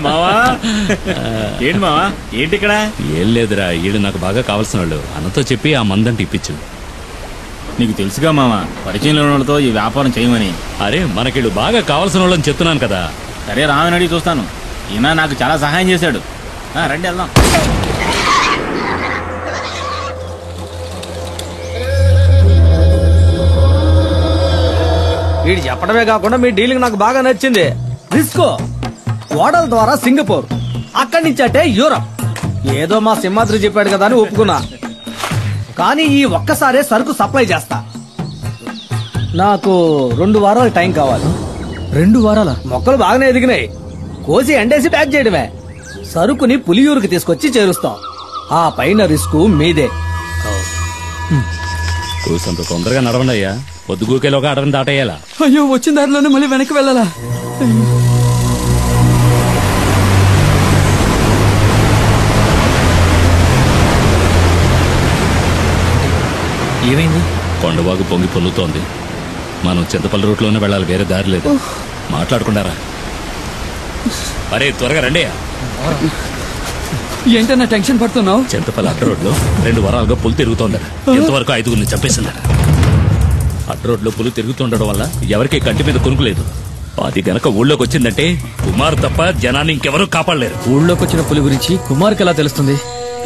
మావా ఏంటి మావా ఏంటి ఇక్కడ? ఏం లేదురా, వీళ్ళు నాకు బాగా కావాల్సిన వాళ్ళు. అన్నతో చెప్పి ఆ మందంటే ఇప్పించు. నీకు తెలుసుగా మావా, పరిచయంలో ఉన్న వాళ్ళతో ఈ వ్యాపారం చేయమని. అరే మనకిళ్ళు బాగా కావాల్సిన వాళ్ళని చెప్తున్నాను కదా. సరే రామని అడిగి చూస్తాను. ఈయన నాకు చాలా సహాయం చేశాడు. రండి వెళ్దాం. వీడు చెప్పడమే కాకుండా మీ డీలింగ్ నాకు బాగా నచ్చింది. రిస్కో ఓడల ద్వారా సింగపూర్, అక్కడి నుంచి అంటే యూరప్. ఏదో మా సింహాద్రి చెప్పాడు కదా అని ఒప్పుకున్నా. కానీ ఈ ఒక్కసారే సరుకు సప్లై చేస్తా. నాకు 2 వారాల టైం కావాలి. 2 వారాల? మొక్కలు బాగానే ఎదిగినాయి. కోసి ఎండేసి ప్యాక్ చేయడమే. సరుకుని పులియూరుకి తీసుకొచ్చి చేరుస్తాం. ఆ పైన రిస్క్ మీదే. కూసంత తొందరగా నడవండి అయ్యా. పొద్దుగూకేలోగా అడవిని దాటేయాలా? అయ్యో, వచ్చిన దారిలోనే మళ్ళీ వెనక్కి వెళ్ళాలా? ఏమైంది? కొండవాగు పొంగి పొల్లుతోంది. మనం చింతపల్లి రూట్లోనే వెళ్ళాలి, వేరే దారి లేదు. మాట్లాడుకుంటారా? అరే త్వరగా రండి. ఏంటన్నా టెన్షన్ పడుతున్నావు? చింతపల్లి అడ్డ రోడ్లో 2 వారాలుగా పులి తిరుగుతోందట. ఎంతవరకు 5గురిని చంపేసిందట. అడ్డ రోడ్లో పులి తిరుగుతుండడం వల్ల ఎవరికి కంటి మీద కొనుక్కులేదు. అది గనక ఊళ్ళోకి వచ్చిందంటే కుమార్ తప్ప జనాన్ని ఇంకెవరూ కాపాడలేరు. ఊళ్ళోకి వచ్చిన పులి గురించి కుమార్కి ఎలా తెలుస్తుంది?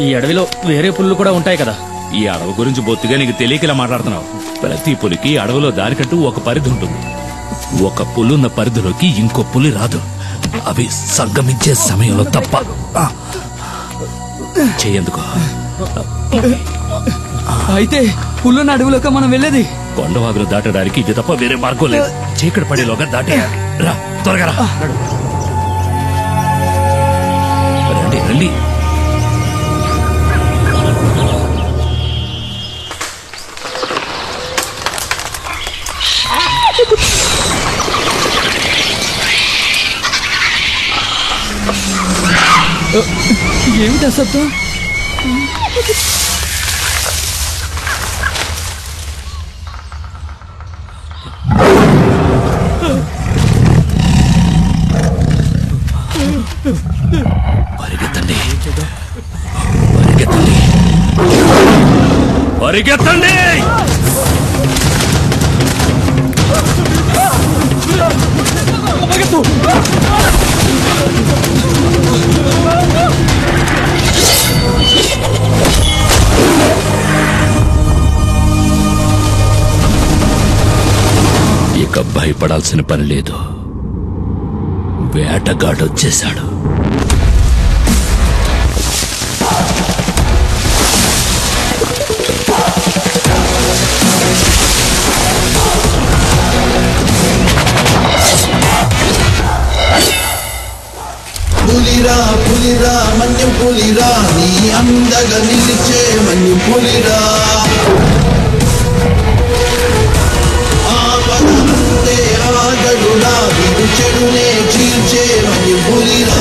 ఈ అడవిలో వేరే పులులు కూడా ఉంటాయి కదా. ఈ అడవి గురించి బొత్తిగా నీకు తెలియకలా మాట్లాడుతున్నావు. ప్రతి పులికి అడవిలో దానికంటూ ఒక పరిధి ఉంటుంది. ఒక పులున్న పరిధిలోకి ఇంకో పులి రాదు. అవి సంగమించే సమయంలో తప్ప. చెయ్యందుకో. అయితే పుల్లున్న అడవిలోకి మనం వెళ్ళేది? కొండవాగులు దాటడానికి ఇది తప్ప వేరే మార్గం లేదు. చీకటి పడేలోగా దాటేయాలి. రా త్వరగా రా. రండి రండి. ఏమిటా శబ్దం? పరిగెత్తండి, పరిగెత్తండి, పరిగెత్తండి. ఇక భయపడాల్సిన పని లేదు. వేటగాడొచ్చేశాడు. పులిరా పులిరా మన్యం పులిరా, నీ అందగా నిలిచే మన్యం పులిరా. ఆపదంతే ఆగడురా, విడు చెడునే చీల్చే మన్యం పులిరా.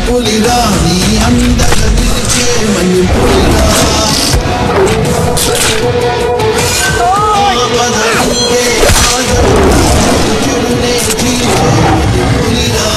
పులిరా నీ అండగా నిలిచే మన్యం పులిరా ఆపదలుంటే ఆగడురా చెడునే చీల్చే మన్యం పులిరా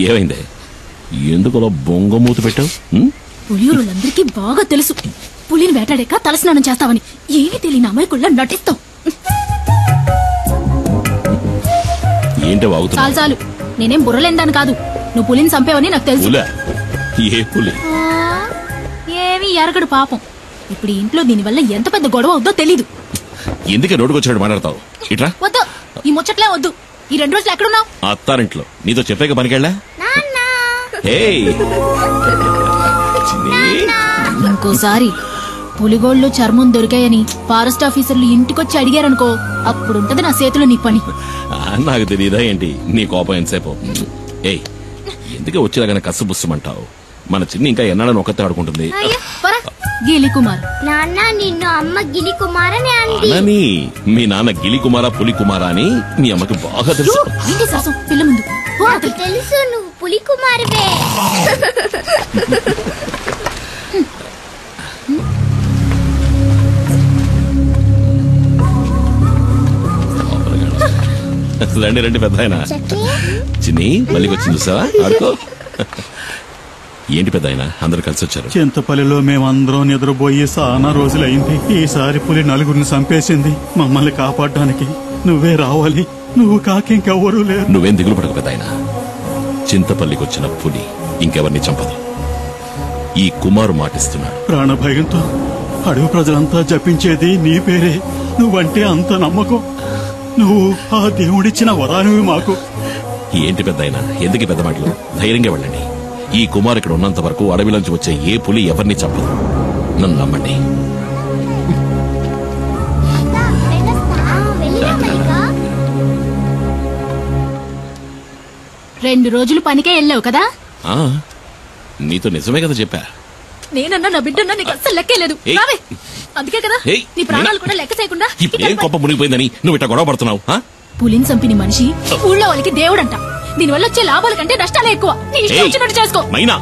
ఏమైంది? ఎందుకు అలా బొంగమూత పెట్టావు? పులియూరులందరికీ బాగా తెలుసు పులిని వేటాడాక తలస్నానం చేస్తావని. ఏమీ తెలియని అమాయకుల్లా నటిస్తావు. ఏంటో వాగుతున్నా? చాలు చాలు, నేనేం బుర్రలేందాను కాదు. నువ్వు పులిని చంపేవని నాకు తెలుసు. ఏ పులి? ఏమీ ఎరగడు పాపం. ఇప్పుడు ఈ ఇంట్లో దీనివల్ల ఎంత పెద్ద గొడవ అవుద్దో తెలీదు. ఎందుకే నోటుకొచ్చాడు మాట్లాడతావు? ఇట్రా. వద్దు, ఈ ముచ్చట్లే వద్దు. ఈ 2 రోజులు ఎక్కడున్నావు? అత్తారింట్లో. నీతో చెప్పాక పనికెళ్ళా? ఇంకోసారి పులిగోళ్ళు చర్మం దొరికాయని ఫారెస్ట్ ఆఫీసర్లు ఇంటికొచ్చి అడిగారనుకో, అప్పుడుంటది నా చేతిలో నీ పని. నాకు తెలియదా ఏంటి నీ కోపం ఎంతసేపు? ఏయ్, ఎందుకే వచ్చేలాగా కసు బుస్సమంటావు? మన చిన్ని ఇంకా ఎన్నాడని ఒక్కతే ఆడుకుంటుంది. గిలి కుమార్ నాన్న, నిన్ను అమ్మ గిలి కుమారని అంది. అని మీ నాన్న గిలి కుమారా పులి కుమారా అని మీ అమ్మకి బాగా తెలుసు. ఏంటి శాసం పిల్ల ముందు? తెలుసు, నువ్వు పులి కుమారువే. రండి రండి పెద్ద ఆయన. చిన్ని మళ్ళీ వచ్చింది చూసావా? ఆడుకో. ఏంటి పెద్ద ఆయన అందరు కలిసి వచ్చారు? చింతపల్లిలో మేమందరం నిద్రపోయి చాలా రోజులైంది. ఈసారి పులి 4 చంపేసింది. మమ్మల్ని కాపాడడానికి నువ్వే రావాలి. నువ్వు కాకింకెవ్వరూ లేరు. నువ్వేం దిగులు పడక పెద్ద ఆయన. చింతపల్లికి వచ్చిన పులి ఇంకెవరిని చంపదు. ఈ కుమారు మాటిస్తున్నాడు. ప్రాణభయంతో అడవి ప్రజలంతా జపించేది నీ పేరే. నువ్వంటే అంత నమ్మకం. నువ్వు ఆ దేవుడిచ్చిన వరానివి మాకు. ఏంటి పెద్ద ఆయన ఎందుకు పెద్ద మాటలు? ధైర్యంగా వెళ్ళండి. ఈ కుమార్ ఇక్కడ ఉన్నంత వరకు అడవిలోంచి వచ్చే ఏ పులి ఎవరిని చంపదు. నన్ను నమ్మండి. 2 రోజులు పనికే వెళ్ళావు కదా? నీతో నిజమే కదా చెప్పా. నేనన్నా నా బిడ్డన్నా నీకు అస్సలు లెక్కేలేదు. అందుకే కదా నీ ప్రాణాలు కూడా లెక్క చేయకుండా ఏం గొప్ప మునిగిపోయిందని నువ్వు ఇట్లా గొడవ పడుతున్నావు? పులిని చంపిన మనిషి ఊళ్ళో వాళ్ళకి దేవుడంట. దీనివల్ల వచ్చే లాభాల కంటే నష్టాలే ఎక్కువ. నీ ఇష్టం వచ్చినట్టు చేసుకో. మైనా